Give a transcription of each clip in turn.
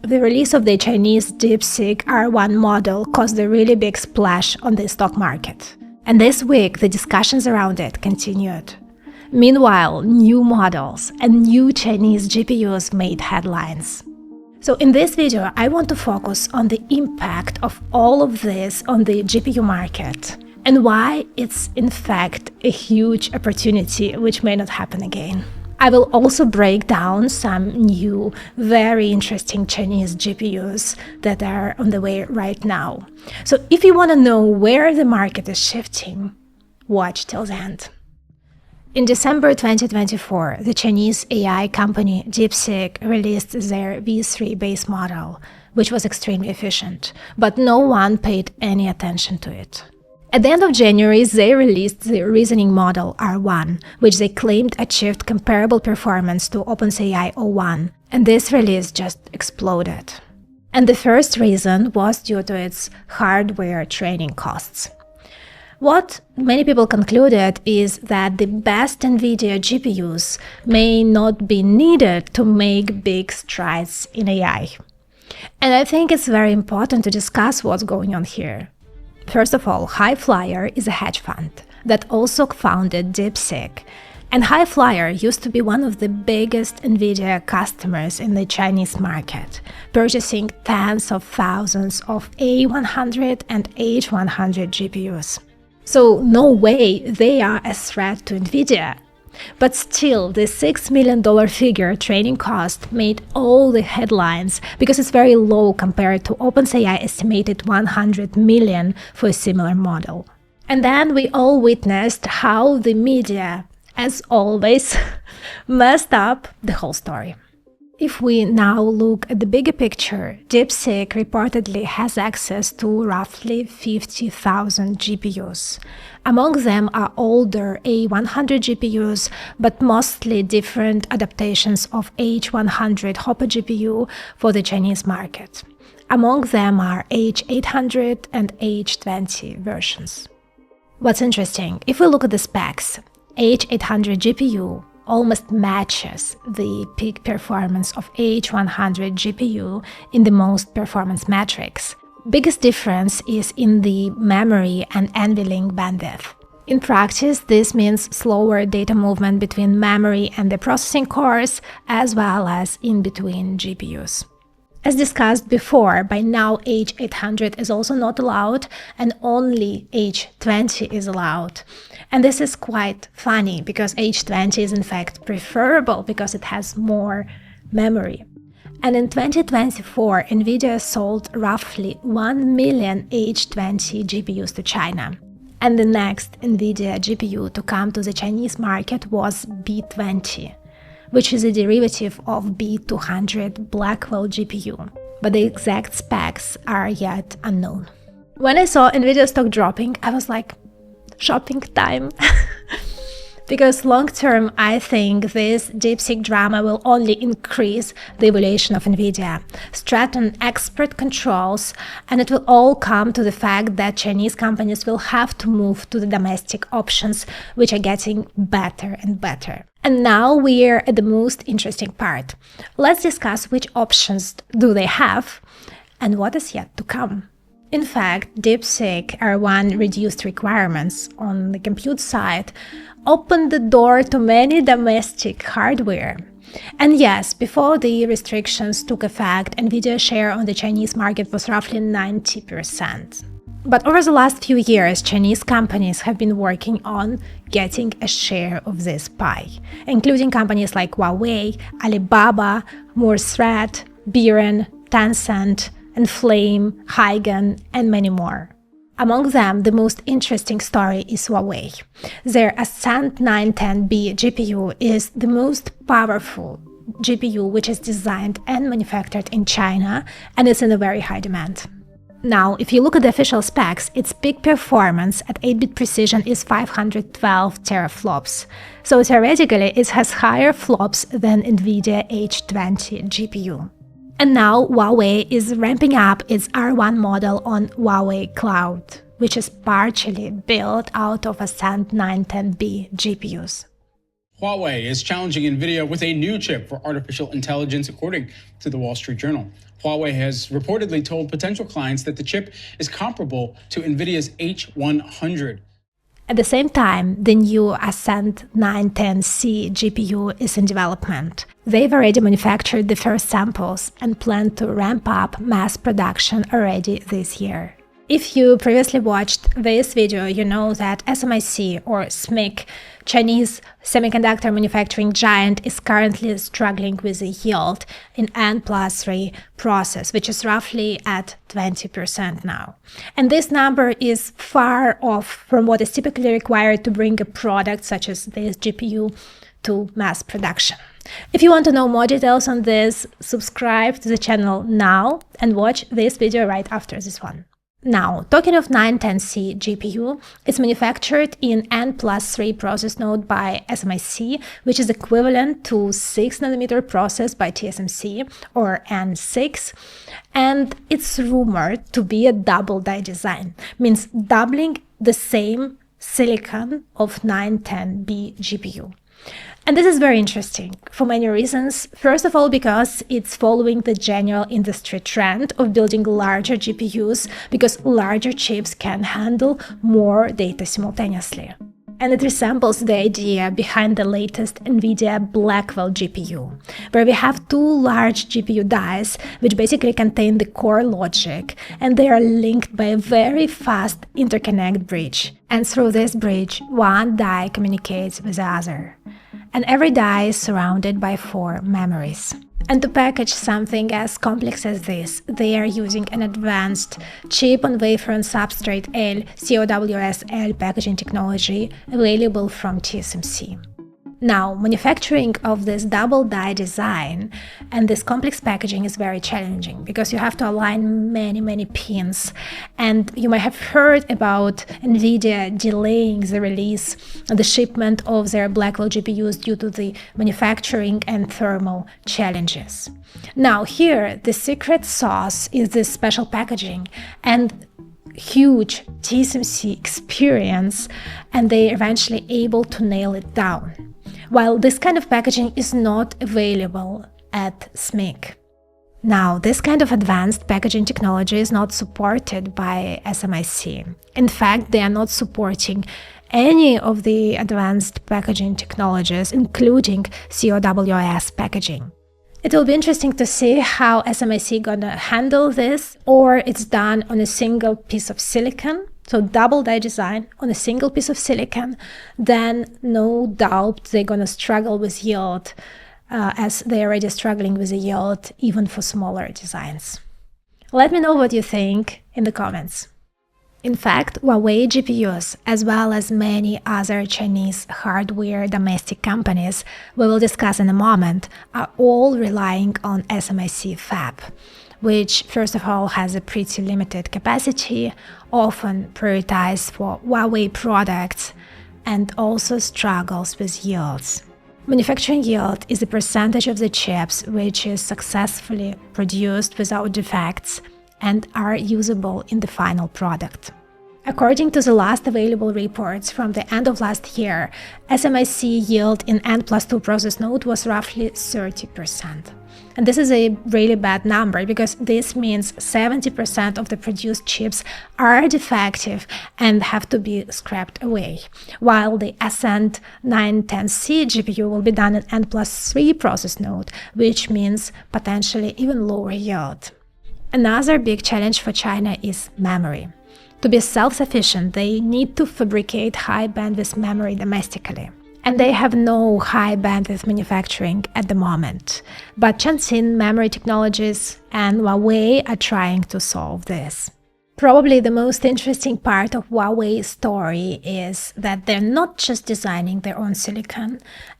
The release of the Chinese DeepSeek R1 model caused a really big splash on the stock market. And this week, the discussions around it continued. Meanwhile, new models and new Chinese GPUs made headlines. So in this video, I want to focus on the impact of all of this on the GPU market and why it's in fact a huge opportunity which may not happen again. I will also break down some new, very interesting Chinese GPUs that are on the way right now. So if you want to know where the market is shifting, watch till the end. In December 2024, the Chinese AI company DeepSeek released their V3 base model, which was extremely efficient, but no one paid any attention to it. At the end of January, they released the reasoning model R1, which they claimed achieved comparable performance to OpenAI O1, and this release just exploded. And the first reason was due to its hardware training costs. What many people concluded is that the best NVIDIA GPUs may not be needed to make big strides in AI. And I think it's very important to discuss what's going on here. First of all, Highflyer is a hedge fund that also founded DeepSeek. And Highflyer used to be one of the biggest NVIDIA customers in the Chinese market, purchasing tens of thousands of A100 and H100 GPUs. So no way they are a threat to NVIDIA. But still, the $6 million figure training cost made all the headlines because it's very low compared to OpenAI estimated $100 million for a similar model. And then we all witnessed how the media, as always, messed up the whole story. If we now look at the bigger picture, DeepSeek reportedly has access to roughly 50,000 GPUs. Among them are older A100 GPUs, but mostly different adaptations of H100 Hopper GPU for the Chinese market. Among them are H800 and H20 versions. What's interesting, if we look at the specs, H800 GPU almost matches the peak performance of H100 GPU in the most performance metrics. Biggest difference is in the memory and NVLink bandwidth. In practice, this means slower data movement between memory and the processing cores, as well as in between GPUs. As discussed before, by now H800 is also not allowed and only H20 is allowed. And this is quite funny because H20 is in fact preferable because it has more memory. And in 2024, NVIDIA sold roughly 1 million H20 GPUs to China. And the next NVIDIA GPU to come to the Chinese market was B20, which is a derivative of B200 Blackwell GPU, but the exact specs are yet unknown. When I saw NVIDIA stock dropping, I was like, shopping time. Because long-term, I think this DeepSeek drama will only increase the evaluation of NVIDIA, strengthen expert controls, and it will all come to the fact that Chinese companies will have to move to the domestic options, which are getting better and better. And now we're at the most interesting part. Let's discuss which options do they have and what is yet to come. In fact, DeepSeek R1 reduced requirements on the compute side opened the door to many domestic hardware. And yes, before the restrictions took effect, NVIDIA's share on the Chinese market was roughly 90%. But over the last few years, Chinese companies have been working on getting a share of this pie, including companies like Huawei, Alibaba, Moore-Thread, Biren, Tencent, and Flame, Hygan, and many more. Among them, the most interesting story is Huawei. Their Ascend 910B GPU is the most powerful GPU which is designed and manufactured in China and is in a very high demand. Now, if you look at the official specs, its peak performance at 8-bit precision is 512 teraflops. So theoretically, it has higher flops than NVIDIA H20 GPU. And now Huawei is ramping up its R1 model on Huawei Cloud, which is partially built out of Ascend 910B GPUs. Huawei is challenging NVIDIA with a new chip for artificial intelligence, according to the Wall Street Journal. Huawei has reportedly told potential clients that the chip is comparable to NVIDIA's H100. At the same time, the new Ascend 910C GPU is in development. They've already manufactured the first samples and plan to ramp up mass production already this year. If you previously watched this video, you know that SMIC or SMIC, Chinese semiconductor manufacturing giant, is currently struggling with the yield in N+3 process, which is roughly at 20% now. And this number is far off from what is typically required to bring a product such as this GPU to mass production. If you want to know more details on this, subscribe to the channel now and watch this video right after this one. Now, talking of 910C GPU, it's manufactured in N+3 process node by SMIC, which is equivalent to 6nm process by TSMC, or N6, and it's rumored to be a double die design, means doubling the same silicon of 910B GPU. And this is very interesting for many reasons. First of all, because it's following the general industry trend of building larger GPUs, because larger chips can handle more data simultaneously. And it resembles the idea behind the latest NVIDIA Blackwell GPU, where we have two large GPU dies, which basically contain the core logic, and they are linked by a very fast interconnect bridge. And through this bridge, one die communicates with the other. And every die is surrounded by 4 memories. And to package something as complex as this, they are using an advanced chip-on-wafer and substrate L COWS-L packaging technology available from TSMC. Now, manufacturing of this double die design and this complex packaging is very challenging because you have to align many pins. And you might have heard about NVIDIA delaying the release and the shipment of their Blackwell GPUs due to the manufacturing and thermal challenges. Now, here, the secret sauce is this special packaging and huge TSMC experience, and they're eventually able to nail it down. While this kind of packaging is not available at SMIC. Now, this kind of advanced packaging technology is not supported by SMIC. In fact, they are not supporting any of the advanced packaging technologies, including COWS packaging. It will be interesting to see how SMIC gonna handle this, or it's done on a single piece of silicon. So double die design on a single piece of silicon, then no doubt they're gonna struggle with yield, as they're already struggling with the yield even for smaller designs. Let me know what you think in the comments. In fact, Huawei GPUs, as well as many other Chinese hardware domestic companies we will discuss in a moment, are all relying on SMIC fab, which first of all has a pretty limited capacity, often prioritized for Huawei products, and also struggles with yields. Manufacturing yield is the percentage of the chips which is successfully produced without defects and are usable in the final product. According to the last available reports from the end of last year, SMIC yield in N+2 process node was roughly 30%. And this is a really bad number because this means 70% of the produced chips are defective and have to be scrapped away, while the Ascend 910C GPU will be done in N+3 process node, which means potentially even lower yield. Another big challenge for China is memory. To be self-sufficient, they need to fabricate high-bandwidth memory domestically. And they have no high-bandwidth manufacturing at the moment. But Changxin Memory Technologies and Huawei are trying to solve this. Probably the most interesting part of Huawei's story is that they're not just designing their own silicon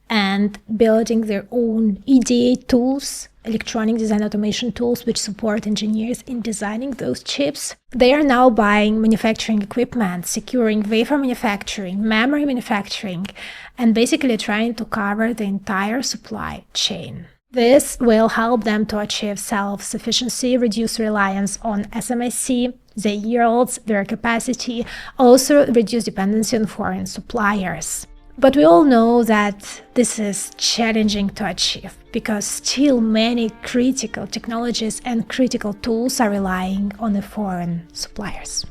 and building their own EDA tools, electronic design automation tools, which support engineers in designing those chips. They are now buying manufacturing equipment, securing wafer manufacturing, memory manufacturing, and basically trying to cover the entire supply chain. This will help them to achieve self-sufficiency, reduce reliance on SMIC, their yields, their capacity, also reduce dependency on foreign suppliers. But we all know that this is challenging to achieve because still many critical technologies and critical tools are relying on the foreign suppliers.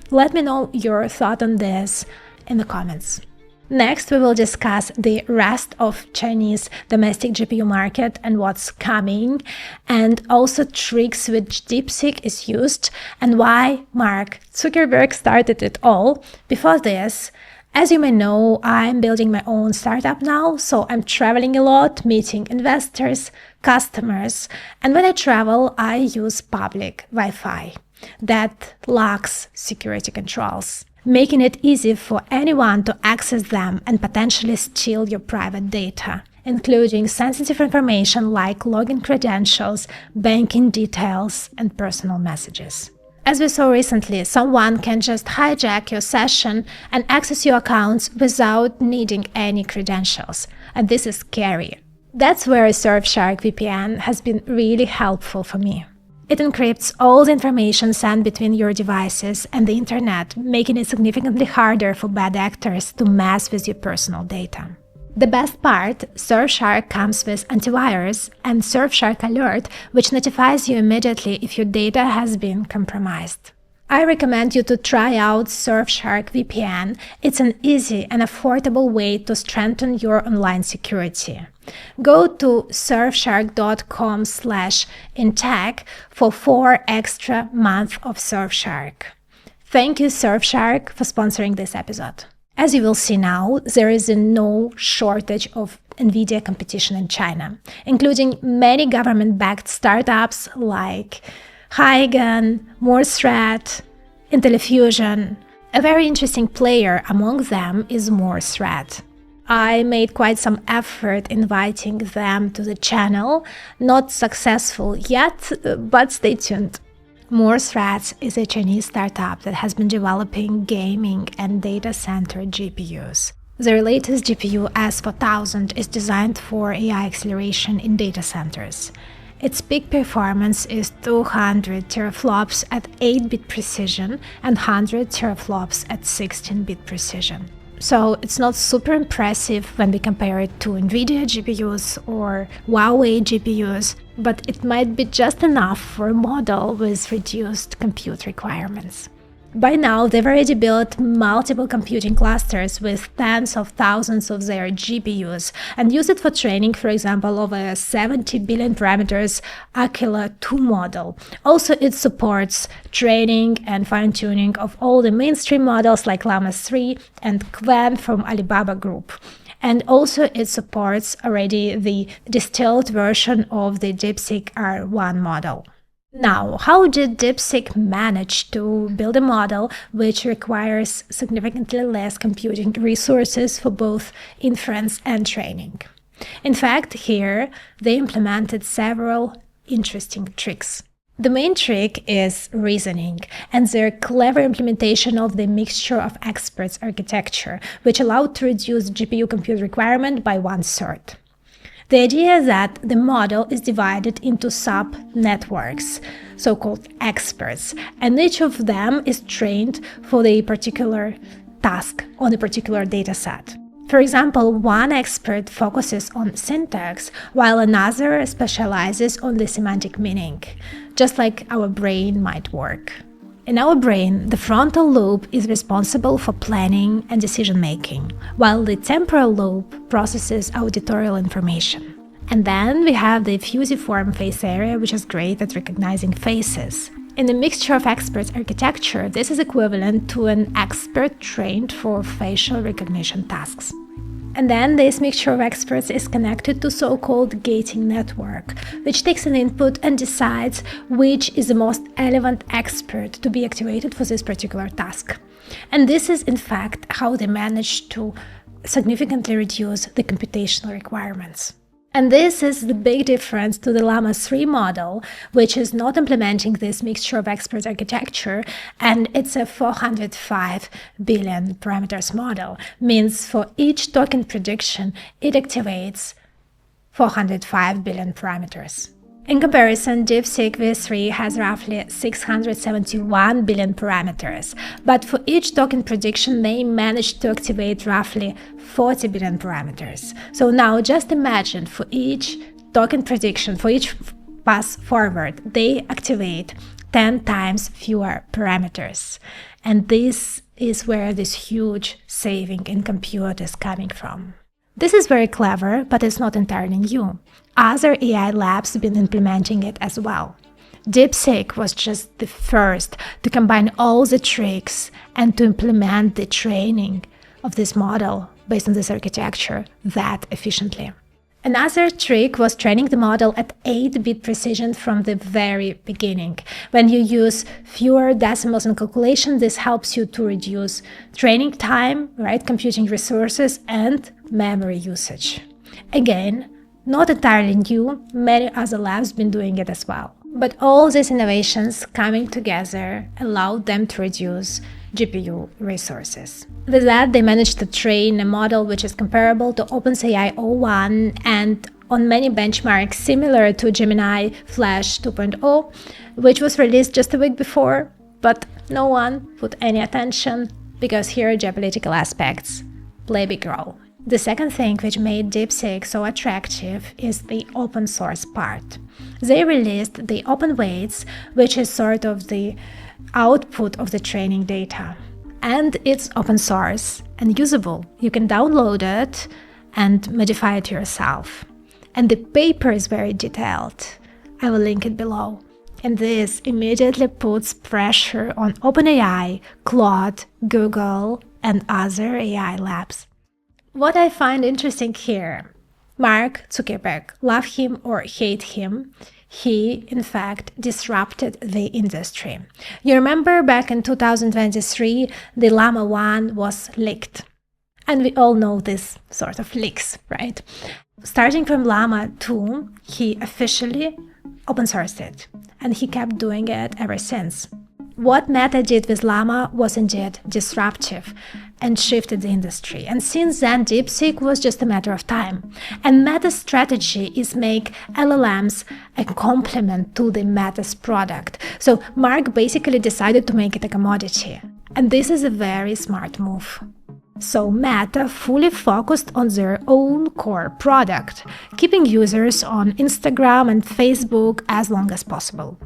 Let me know your thought on this in the comments. Next, we will discuss the rest of Chinese domestic GPU market and what's coming, and also tricks which DeepSeek is used and why Mark Zuckerberg started it all. Before this, as you may know, I'm building my own startup now, so I'm traveling a lot, meeting investors, customers, and when I travel, I use public Wi-Fi that lacks security controls, making it easy for anyone to access them and potentially steal your private data, including sensitive information like login credentials, banking details, and personal messages. As we saw recently, someone can just hijack your session and access your accounts without needing any credentials, and this is scary. That's where Surfshark VPN has been really helpful for me. It encrypts all the information sent between your devices and the internet, making it significantly harder for bad actors to mess with your personal data. The best part, Surfshark comes with antivirus and Surfshark Alert, which notifies you immediately if your data has been compromised. I recommend you to try out Surfshark VPN. It's an easy and affordable way to strengthen your online security. Go to surfshark.com/intech for 4 extra months of Surfshark. Thank you, Surfshark, for sponsoring this episode. As you will see now, there is no shortage of NVIDIA competition in China, including many government-backed startups like Huygen, Morse, Intellifusion. A very interesting player among them is Morse. I made quite some effort inviting them to the channel, not successful yet, but stay tuned. Morse is a Chinese startup that has been developing gaming and data center GPUs. Their latest GPU S4000 is designed for AI acceleration in data centers. Its peak performance is 200 teraflops at 8-bit precision and 100 teraflops at 16-bit precision. So it's not super impressive when we compare it to NVIDIA GPUs or Huawei GPUs, but it might be just enough for a model with reduced compute requirements. By now, they've already built multiple computing clusters with tens of thousands of their GPUs and use it for training, for example, of a 70 billion parameters Aquila 2 model. Also, it supports training and fine-tuning of all the mainstream models like Llama 3 and Qwen from Alibaba Group. And also it supports already the distilled version of the DeepSeek R1 model. Now, how did DeepSeek manage to build a model which requires significantly less computing resources for both inference and training? In fact, here they implemented several interesting tricks. The main trick is reasoning and their clever implementation of the mixture of experts architecture, which allowed to reduce GPU compute requirement by 1/3. The idea is that the model is divided into sub-networks, so-called experts, and each of them is trained for a particular task on a particular dataset. For example, one expert focuses on syntax, while another specializes on the semantic meaning, just like our brain might work. In our brain, the frontal lobe is responsible for planning and decision-making, while the temporal lobe processes auditorial information. And then we have the fusiform face area, which is great at recognizing faces. In the mixture of experts architecture, this is equivalent to an expert trained for facial recognition tasks. And then this mixture of experts is connected to so-called gating network, which takes an input and decides which is the most relevant expert to be activated for this particular task. And this is, in fact, how they managed to significantly reduce the computational requirements. And this is the big difference to the Llama 3 model, which is not implementing this mixture of expert architecture, and it's a 405 billion parameters model. Means for each token prediction, it activates 405 billion parameters. In comparison, DeepSeek v3 has roughly 671 billion parameters, but for each token prediction, they managed to activate roughly 40 billion parameters. So now just imagine for each token prediction, for each pass forward, they activate 10 times fewer parameters. And this is where this huge saving in compute is coming from. This is very clever, but it's not entirely new. Other AI labs have been implementing it as well. DeepSeek was just the first to combine all the tricks and to implement the training of this model based on this architecture that efficiently. Another trick was training the model at 8-bit precision from the very beginning. When you use fewer decimals in calculation, this helps you to reduce training time, right, computing resources, and memory usage. Again, not entirely new, many other labs have been doing it as well. But all these innovations coming together allowed them to reduce GPU resources. With that, they managed to train a model which is comparable to OpenAI o1 and on many benchmarks similar to Gemini Flash 2.0, which was released just a week before, but no one put any attention because here geopolitical aspects play a big role. The second thing which made DeepSeek so attractive is the open source part. They released the open weights, which is sort of the output of the training data. And it's open source and usable. You can download it and modify it yourself. And the paper is very detailed. I will link it below. And this immediately puts pressure on OpenAI, Claude, Google, and other AI labs. What I find interesting here, Mark Zuckerberg, love him or hate him, he, in fact, disrupted the industry. You remember back in 2023, the Llama 1 was leaked. And we all know this sort of leaks, right? Starting from Llama 2, he officially open sourced it. And he kept doing it ever since. What Meta did with Llama was indeed disruptive and shifted the industry. And since then, DeepSeek was just a matter of time. And Meta's strategy is make LLMs a complement to the Meta's product. So Mark basically decided to make it a commodity. And this is a very smart move. So Meta fully focused on their own core product, keeping users on Instagram and Facebook as long as possible.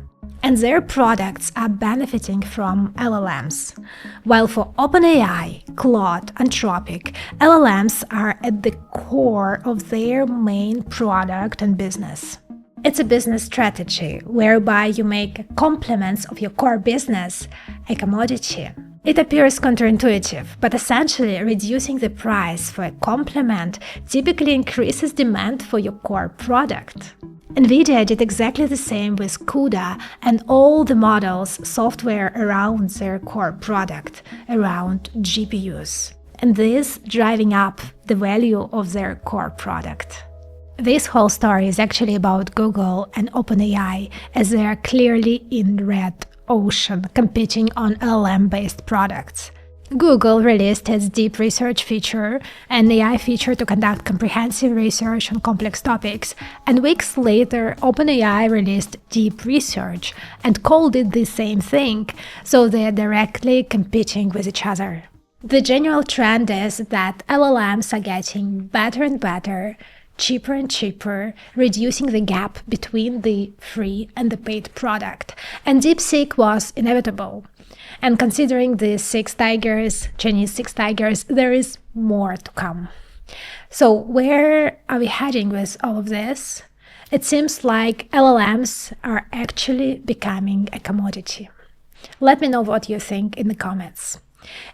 And their products are benefiting from LLMs. While for OpenAI, Claude, Anthropic, LLMs are at the core of their main product and business. It's a business strategy whereby you make complements of your core business a commodity. It appears counterintuitive, but essentially reducing the price for a complement typically increases demand for your core product. NVIDIA did exactly the same with CUDA and all the models, software around their core product, around GPUs. And this driving up the value of their core product. This whole story is actually about Google and OpenAI, as they are clearly in red ocean competing on LLM-based products. Google released its Deep Research feature, an AI feature to conduct comprehensive research on complex topics, and weeks later OpenAI released Deep Research and called it the same thing, so they are directly competing with each other. The general trend is that LLMs are getting better and better, cheaper and cheaper, reducing the gap between the free and the paid product. And DeepSeek was inevitable. And considering the Chinese six tigers, there is more to come. So where are we heading with all of this? It seems like LLMs are actually becoming a commodity. Let me know what you think in the comments.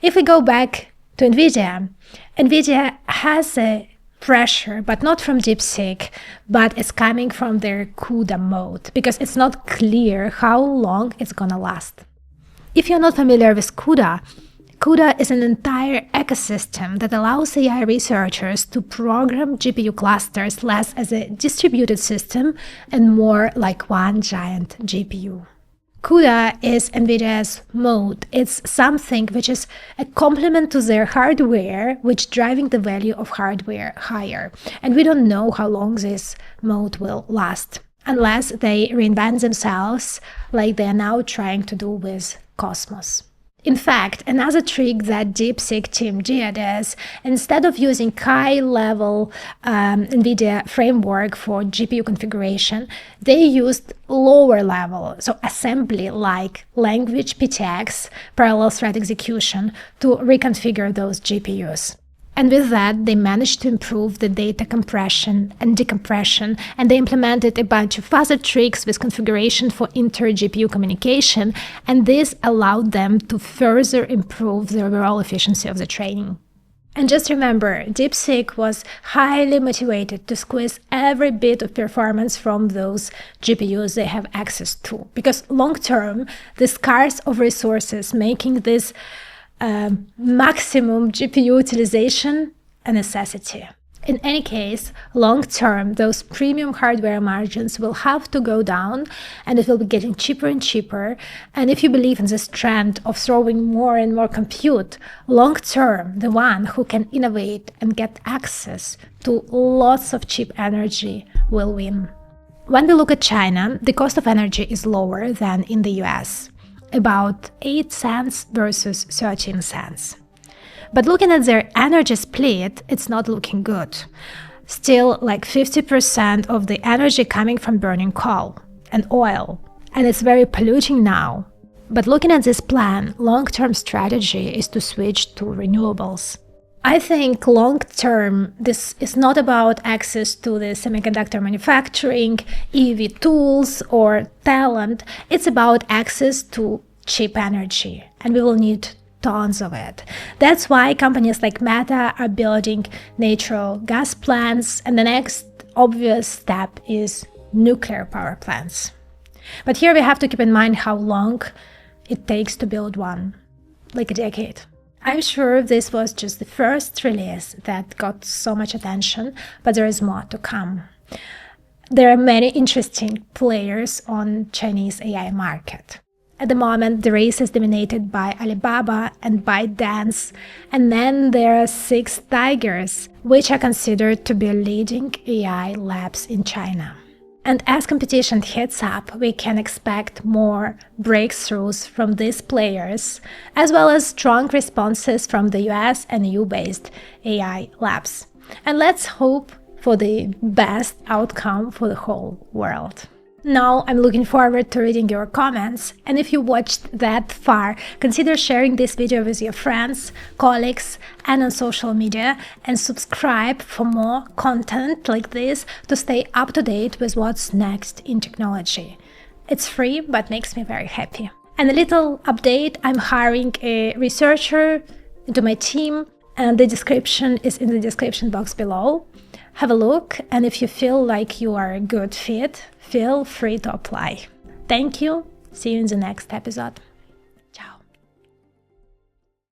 If we go back to NVIDIA, NVIDIA has a pressure, but not from DeepSeek, but it's coming from their CUDA mode, because it's not clear how long it's gonna last. If you're not familiar with CUDA, CUDA is an entire ecosystem that allows AI researchers to program GPU clusters less as a distributed system and more like one giant GPU. CUDA is NVIDIA's mode. It's something which is a complement to their hardware, which driving the value of hardware higher. And we don't know how long this mode will last. unless they reinvent themselves like they are now trying to do with Cosmos. In fact, another trick that DeepSeek team did is, instead of using high-level NVIDIA framework for GPU configuration, they used lower level, so assembly like language PTX, parallel thread execution, to reconfigure those GPUs. And with that, they managed to improve the data compression and decompression, and they implemented a bunch of other tricks with configuration for inter-GPU communication, and this allowed them to further improve the overall efficiency of the training. And just remember, DeepSeek was highly motivated to squeeze every bit of performance from those GPUs they have access to, because long-term, the scarce of resources making this maximum GPU utilization a necessity. In any case, long-term, those premium hardware margins will have to go down, and it will be getting cheaper and cheaper. And if you believe in this trend of throwing more and more compute, long-term, the one who can innovate and get access to lots of cheap energy will win. When we look at China, the cost of energy is lower than in the US. About 8 cents versus 13 cents. But looking at their energy split, it's not looking good. Still, like 50% of the energy coming from burning coal and oil, and it's very polluting now. But looking at this plan, long-term strategy is to switch to renewables. I think long-term, this is not about access to the semiconductor manufacturing, EV tools, or talent. It's about access to cheap energy, and we will need tons of it. That's why companies like Meta are building natural gas plants, and the next obvious step is nuclear power plants. But here we have to keep in mind how long it takes to build one, like a decade. I'm sure this was just the first release that got so much attention, but there is more to come. There are many interesting players on Chinese AI market. At the moment, the race is dominated by Alibaba and ByteDance, and then there are 6 tigers, which are considered to be leading AI labs in China. And as competition heats up, we can expect more breakthroughs from these players, as well as strong responses from the US and EU-based AI labs. And let's hope for the best outcome for the whole world. Now I'm looking forward to reading your comments, and if you watched that far, consider sharing this video with your friends, colleagues, and on social media, and subscribe for more content like this to stay up to date with what's next in technology. It's free, but makes me very happy. And a little update, I'm hiring a researcher into my team, and the description is in the description box below. Have a look, and if you feel like you are a good fit, feel free to apply. Thank you. See you in the next episode.